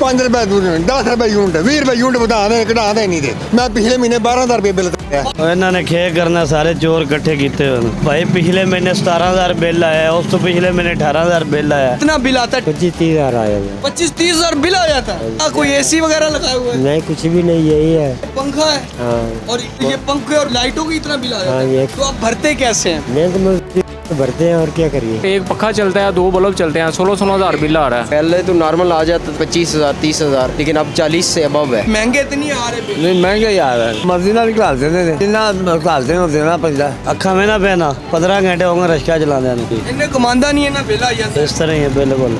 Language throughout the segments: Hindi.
5 रुपए दूर 10 रुपए यूनिट 20 रुपए यूनिट बता दें कढ़ा दें नहीं दे मैं पिछले महीने 12,000 रुपए बिल कराया इन्होंने खे करना सारे चोर इकट्ठे किए भाई पिछले महीने 17,000 बिल आया उस तो पिछले महीने 18,000 बिल आया। कितना बिल आता है? 25-30,000 आया 25-30,000 बिल आ जाता है। कोई एसी वगैरह लगाया हुआ है? नहीं कुछ भी नहीं यही है। पंखा है हाँ। और ये पंखे और लाइटों की इतना बिल आ जाता हाँ, है ये- तो आप भरते कैसे हैं? मैं तो भरते हैं और क्या करिए। एक पक्का चलता है 2 बल्ब चलते हैं 16-16 हज़ार बिल आ रहा है। पहले तो नॉर्मल आ जाता 25,000 30,000 लेकिन अब 40 से अबव है। महंगे इतनी आ रहे बिल। नहीं महंगे यार है मर्जी ना निकालते थे जितना निकालते हो देना पैसा अखा में ना बहना 15 घंटे होंगे रिक्शा चला देने की इन्हें कमांदा नहीं है ना बिल आ जाता है। इस तरह ही है बिल्कुल।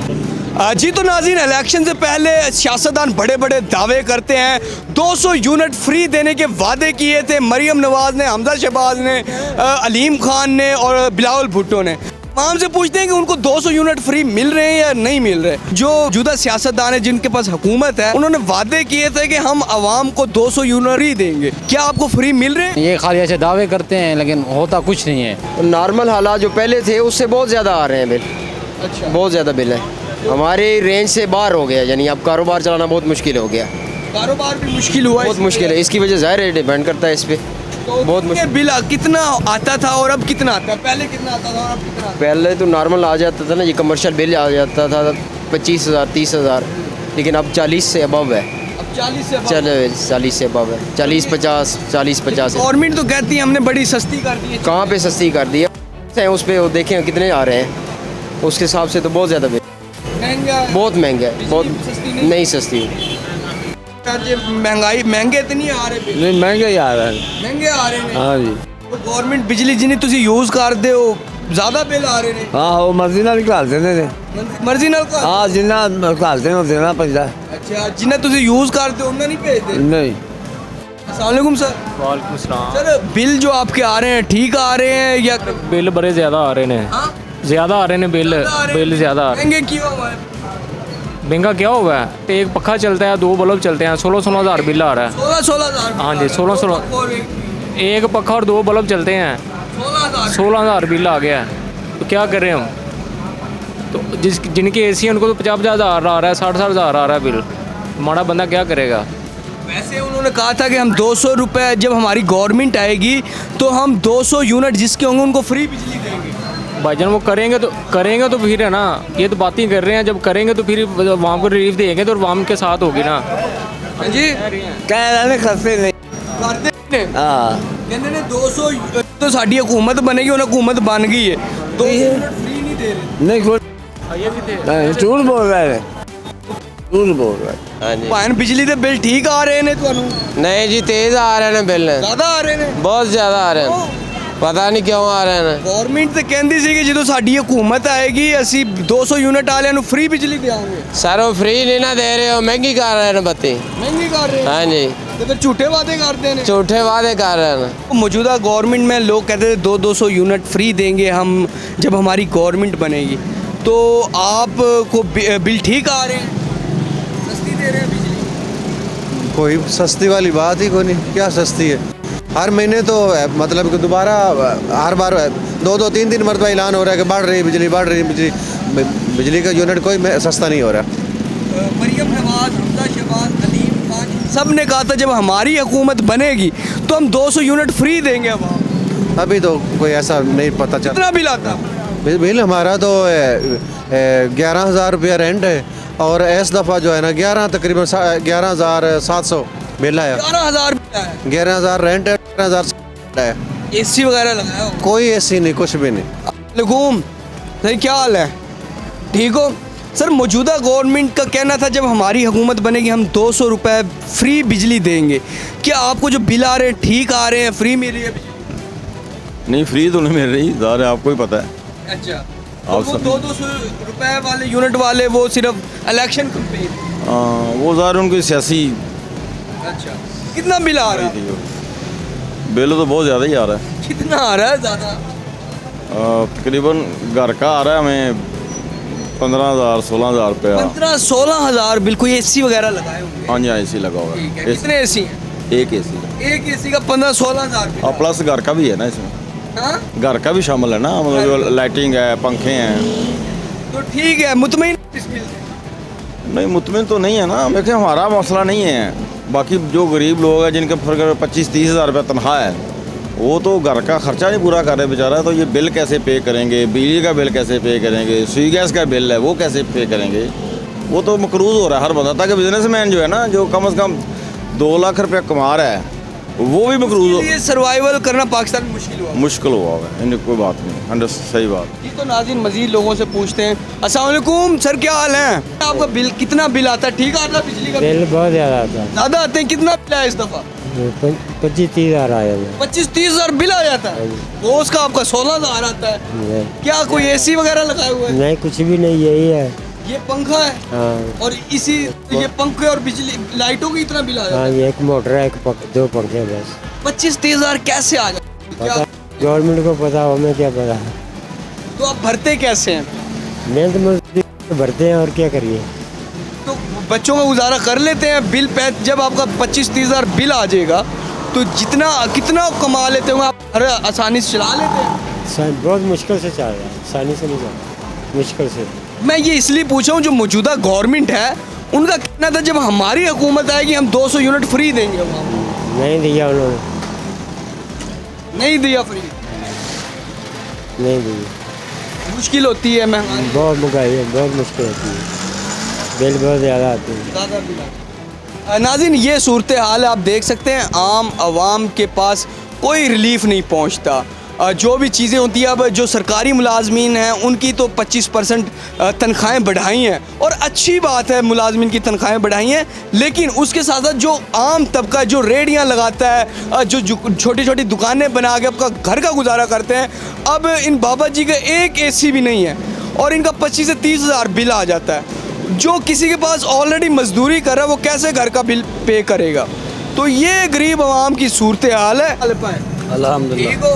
जी तो नाज़रीन इलेक्शन से पहले सियासतदान बड़े बड़े दावे करते हैं 200 यूनिट फ्री देने के वादे किए थे मरियम नवाज़ ने, हमजा शहबाज ने, अलीम खान ने और बिलावल भुट्टो ने। आम से पूछते हैं कि उनको 200 यूनिट फ्री मिल रहे हैं या नहीं मिल रहे। जो जुदा सियासतदान है जिनके पास हुकूमत है उन्होंने वादे किए थे कि हम आवाम को 200 यूनिट फ्री देंगे। क्या आपको फ्री मिल रहे हैं? ये खाली ऐसे दावे करते हैं लेकिन होता कुछ नहीं है। नॉर्मल हालात जो पहले थे उससे बहुत ज़्यादा आ रहे हैं बिल। अच्छा, बहुत ज़्यादा बिल है हमारे रेंज से बाहर हो गया यानी अब कारोबार चलाना बहुत मुश्किल हो गया। कारोबार भी मुश्किल हुआ है बहुत मुश्किल है इसकी वजह ज़ाहिर है डिपेंड करता है इस पे। तो बहुत मुश्किल। बिल कितना आता था और अब कितना आता है? पहले कितना आता था और अब कितना आता है? पहले तो नॉर्मल आ जाता था ना ये कमर्शियल बिल आ जाता था 25,000 30,000 लेकिन अब 40 से अबव है। अब 40 से चलो 40 से अबव है 40-50 40-50। गवर्नमेंट तो कहती है हमने बड़ी सस्ती कर दी है। कहाँ पे सस्ती कर दी है उस पर देखें कितने आ रहे हैं उसके हिसाब से तो बहुत ज़्यादा बिल महंगा है। बहुत महंगा है बहुत सस्ती नहीं। नहीं सस्ती। महंगाई महंगे इतनी आ रहे बिल। नहीं महंगे यार है महंगे आ रहे हैं हाँ जी तो गवर्नमेंट बिजली जिन्हें तुसी यूज करते हो ज्यादा बिल आ रहे हैं। हाँ वो मर्जी ना निकालते थे मर्जी नाल कर। हाँ जिन्ना निकालते हो देना पैसा अच्छा जिन्हें तुसी यूज करते हो उन्हें नहीं भेजते। नहीं। अस्सलाम वालेकुम सर। वालेकुम सलाम। सर बिल जो आपके आ रहे हैं ठीक आ रहे हैं या बिल बड़े ज़्यादा आ रहे हैं। हाँ? ज़्यादा आ रहे हैं बिल बिल ज़्यादा आ रहे हैं। महंगे क्यों हुआ है? महंगा क्या हुआ है? एक पक्का चलता है 2 बल्ब चलते हैं 16-16 हज़ार बिल आ रहा है। 16,000। हाँ जी 16 एक पक्का और 2 बल्ब चलते हैं 16,000। 16,000 बिल आ गया है। तो क्या करें हम? तो जिनके एसी हैं उनको तो 50-50 हज़ार आ रहा है 60-60 हज़ार आ रहा है बिल। हमारा बंदा क्या करेगा? वैसे उन्होंने कहा था कि हम 200 रुपये जब हमारी गवर्नमेंट आएगी तो हम 200 यूनिट जिसके होंगे उनको फ्री बिजली देंगे। भाईजान वो करेंगे तो फिर है ना ये तो बातें कर रहे हैं जब करेंगे तो फिर वाम को रिलीफ देंगे तो वाम के साथ होगी ना। हाँ जी कह रहे खर्चे नहीं करते ने हाँ कहते ने 200 तो साड़ी हुकूमत बनेगी उन्हें हुकूमत बन गई है तो फ्री नहीं दे रहे। नहीं कुछ झूठ बोल रहे हैं झूठ बोल रहे हैं। हाँ जी भान बिजली के बिल ठीक आ रहे हैं ਤੁਹਾਨੂੰ नहीं जी तेज़ आ रहे हैं बिल ਜ਼ਿਆਦਾ ਆ ਰਹੇ ਨੇ बहुत ज़्यादा आ रहे हैं पता नहीं क्यों आ रहे हैं। ਗਵਰਨਮੈਂਟ ਤੇ ਕਹਿੰਦੀ ਸੀ ਕਿ ਜਦੋਂ ਸਾਡੀ ਹਕੂਮਤ ਆਏਗੀ ਅਸੀਂ 200 ਯੂਨਿਟ ਵਾਲਿਆਂ ਨੂੰ ਫ੍ਰੀ ਬਿਜਲੀ ਦੇਵਾਂਗੇ। सर वो फ्री नहीं ना दे रहे हो महंगी कर रहे हैं बत्ती। ਮਹਿੰਗੀ ਕਰ ਰਹੇ हाँ जी ਤੇ ਫਿਰ ਝੂਠੇ ਵਾਅਦੇ ਕਰਦੇ ਨੇ। झूठे वादे कर रहे हैं। मौजूदा गवर्नमेंट में लोग कहते थे 200 यूनिट फ्री देंगे हम जब हमारी गवर्नमेंट बनेगी तो आपको बिल ठीक आ रहे हैं सस्ती दे रहे हैं बिजली? कोई सस्ती वाली बात ही कोई नहीं क्या सस्ती है हर महीने तो मतलब कि दोबारा हर बार 2-3 मरतबा ऐलान हो रहा है कि बढ़ रही बिजली बिजली का यूनिट कोई सस्ता नहीं हो रहा। मरियम नवाज हमजा शहबाज अलीम खान सब ने कहा था जब हमारी हुकूमत बनेगी तो हम 200 यूनिट फ्री देंगे अब अभी तो कोई ऐसा नहीं पता चल। कितना बिल आता? बिल हमारा तो 11,000 रुपया रेंट है और इस दफ़ा जो है ना तकरीबन 11,700 बिल आया। 11,000 11,000 रेंट है 11,000 है। एसी वगैरह लगाया हो? कोई ऐसी नहीं कुछ भी नहीं। अलैकुम सही क्या हाल है ठीक हो? सर मौजूदा गवर्नमेंट का कहना था जब हमारी हुकूमत बनेगी हम 200 रुपये फ्री बिजली देंगे। क्या आपको जो बिल आ रहे हैं ठीक आ रहे हैं फ्री मिल रही है बिजली? नहीं फ्री तो नहीं मिल रही ज़ाहिर है आपको ही पता है। अच्छा तो वो 200 रुपये वाले यूनिट वाले वो सिर्फ इलेक्शन कैंपेन। वो ज़ाहिर उनकी सियासी अच्छा कितना बिल आ रहा है? बिल तो बहुत ज़्यादा ही आ रहा है। कितना आ रहा है ज़्यादा? तकरीबन घर का आ रहा है हमें 15,000 16,000 रुपया। 15-16 हज़ार बिल कोई एसी वगैरह लगाए होंगे? हाँ जी हाँ एसी लगा हुआ ठीक है है। कितने एसी हैं? एक एसी का एक एसी का 15-16 हज़ार। और प्लस घर का भी है ना इसमें हाँ घर का भी शामिल है ना मतलब लाइटिंग है पंखे हैं। तो ठीक है मुतमईन इस बिल से? नहीं मुतमिन तो नहीं है ना, देखिए हमारा मसला नहीं है। बाकी जो गरीब लोग हैं जिनके 25-30 हज़ार रुपये तनख्वाह है, वो तो घर का खर्चा नहीं पूरा कर रहे बेचारा, तो ये बिल कैसे पे करेंगे, बिजली का बिल कैसे पे करेंगे, स्वी गैस का बिल है वो कैसे पे करेंगे, वो तो मकरूज़ हो रहा है हर बंदा। ताकि बिजनेसमैन जो है ना, जो कम से कम 2 लाख रुपया कमा रहा है, वो भी मकरूज़ ये सर्वाइवल करना पाकिस्तान में मुश्किल हुआ है। इनकी कोई बात नहीं, सही बात। ये तो नाज़रीन मजीद लोगों से पूछते हैं। अस्सलाम वालेकुम सर, क्या हाल है? आपका बिल कितना बिल आता है? ठीक आता है बिजली का बिल बहुत ज़्यादा आता है, ज़्यादा आते हैं? कितना बिल आया इस दफ़ा? 25-30 हज़ार आया है। 25-30 हज़ार बिल आ जाता है। रोज़ का आपका 16 हज़ार आता है। क्या कोई एसी वगैरह लगाए हुए है? नहीं, कुछ भी नहीं, यही है। ये पंखा है हाँ और इसी ये पंखे और बिजली लाइटों की इतना बिल आ जाता हाँ, है। ये एक मोटर है, दो पंखे बस। 25-30 हज़ार कैसे आ जाता है? क्या गवर्नमेंट को पता हो, हमें क्या पता। तो आप भरते कैसे हैं? मेहनत मजदूरी भरते हैं और क्या करिए। तो बच्चों का गुजारा कर लेते हैं। बिल पे जब आपका 25-30 हज़ार बिल आ जाएगा तो कितना कमा लेते होंगे आप? हर आसानी से चला लेते हैं? बहुत मुश्किल से चल रहा है, आसानी से नहीं चल रहा, मुश्किल से। मैं ये इसलिए पूछा हूँ, जो मौजूदा गवर्नमेंट है उनका कहना था जब हमारी हुकूमत आएगी हम 200 यूनिट फ्री देंगे। वहाँ नहीं दिया उन्होंने, नहीं दिया फ्री। नहीं दिया। मुश्किल होती है, महंगाई बहुत महंगाई है, बहुत मुश्किल होती है, बिल बहुत ज़्यादा आते हैं। ज़्यादा बिल आता है। नाज़रीन ये सूरत हाल है, आप देख सकते हैं आम आवाम के पास कोई रिलीफ नहीं पहुँचता। जो भी चीज़ें होती हैं, अब जो सरकारी मुलाजमीन हैं उनकी तो 25% तनख्वाहें बढ़ाई हैं और अच्छी बात है, मुलाजमीन की तनख्वाहें बढ़ाई हैं, लेकिन उसके साथ साथ जो आम तबका जो रेहड़ियाँ लगाता है, जो छोटी छोटी दुकानें बना के आपका घर का गुजारा करते हैं, अब इन बाबा जी का एक एसी भी नहीं है और इनका 25 से 30 हज़ार बिल आ जाता है। जो किसी के पास ऑलरेडी मजदूरी कर रहा है वो कैसे घर का बिल पे करेगा? तो ये गरीब आवाम की सूरत हाल है। अल्हम्दुलिल्लाह ठीक हो,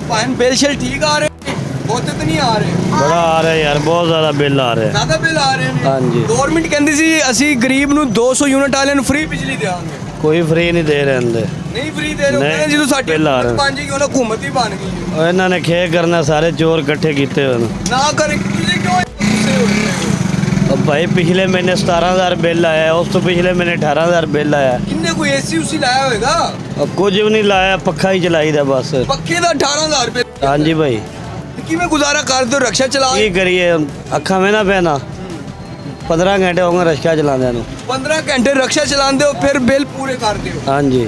फाइन बिल शल ठीक आ रहे हैं? बहुत तो नहीं आ रहे? बड़ा आ रहा है यार, बहुत ज़्यादा बिल आ रहे हैं। ज़्यादा बिल आ रहे हैं? हाँ जी। गवर्नमेंट कहती सी असी गरीब ਨੂੰ 200 यूनिट वाले ਨੂੰ फ्री बिजली देंगे। कोई फ्री नहीं दे रहे अंदर, नहीं फ्री दे रहे, नहीं, ਕਹਿੰਦੇ ਜਦੋਂ ਸਾਡੀ ਬਿੱਲ ਆ ਰਹੇ। ਬਣ ਜਾਏਗੀ ਉਹਨਾਂ हुकूमत ही बन गई है। और इन्होंने खे करना, सारे चोर इकट्ठे किए हुए। ना करे तुझे क्यों गुस्से हो रहे हो? अब भाई पिछले महीने 17 हज़ार बिल आया, उस तो पिछले महीने 18 हज़ार बिल आया। किन्ने कोई एसी उसी लाया होगा? अब कुछ भी नहीं लाया, पक्खा ही चलाई था बस। पक्के ਦਾ 18,000 रुपए। हाँ जी भाई, किमें गुजारा कर दो, रक्षा चला की करिए, अखा में ना पैना। 15 घंटे होंगे रक्षा चलाने ਨੂੰ। 15 घंटे रक्षा चलाते हो फिर बिल पूरे करते हो हाँ जी,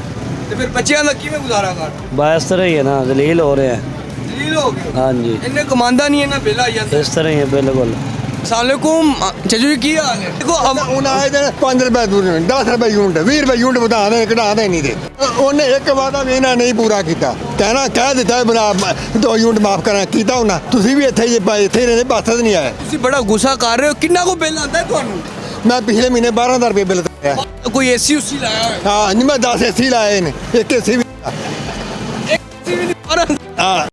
तो फिर बच्चियां का किमें गुजारा कर? बस इस तरह ही है ना, दलील हो रहे हैं। जलील हो गए। हाँ जी, इन्हें कमांदा नहीं है ना बिल आ जाता है। इस तरह ही है बिल्कुल। अस्सलामुअलैकुम चजू, की हाल है? देखो अब ਉਹਨਾਂ ਆਏ ਤੇ 5 ਰੁਪਏ ਦੂਰ 10 ਰੁਪਏ ਯੂਨਿਟ 20 ਰੁਪਏ ਯੂਨਿਟ ਵਧਾ ਦੇ ਕਢਾਦੇ ਨਹੀਂ ਦੇ। ਉਹਨੇ ਇੱਕ ਵਾਅਦਾ ਵੀ ਇਹਨਾਂ ਨਹੀਂ ਪੂਰਾ ਕੀਤਾ, ਕਹਿਣਾ ਕਹਿ ਦਿੱਤਾ ਬਣਾ 2 ਯੂਨਿਟ ਮਾਫ ਕਰਾਂ, ਕੀਤਾ ਉਹਨਾਂ। ਤੁਸੀਂ ਵੀ ਇੱਥੇ ਹੀ ਇੱਥੇ ਰਹਿੰਦੇ, ਪਾਸੇ ਨਹੀਂ ਆਏ। ਤੁਸੀਂ ਬੜਾ ਗੁੱਸਾ ਕਰ ਰਹੇ ਹੋ। ਕਿੰਨਾ ਕੋ ਬਿੱਲ ਆਉਂਦਾ ਹੈ ਤੁਹਾਨੂੰ? ਮੈਂ ਪਿਛਲੇ ਮਹੀਨੇ 12,000 ਰੁਪਏ ਬਿੱਲ ਦਿੱਤਾ। ਕੋਈ ਏਸੀ ਉਸੀ ਲਾਇਆ ਹੋਇਆ? ਹਾਂ ਨਹੀਂ, ਮੈਂ 10 ਏਸੀ ਲਾਏ ਨੇ, ਇੱਕ ਏਸੀ ਵੀ ਇੱਕ ਏਸੀ ਵੀ ਨਹੀਂ? ਹਾਂ।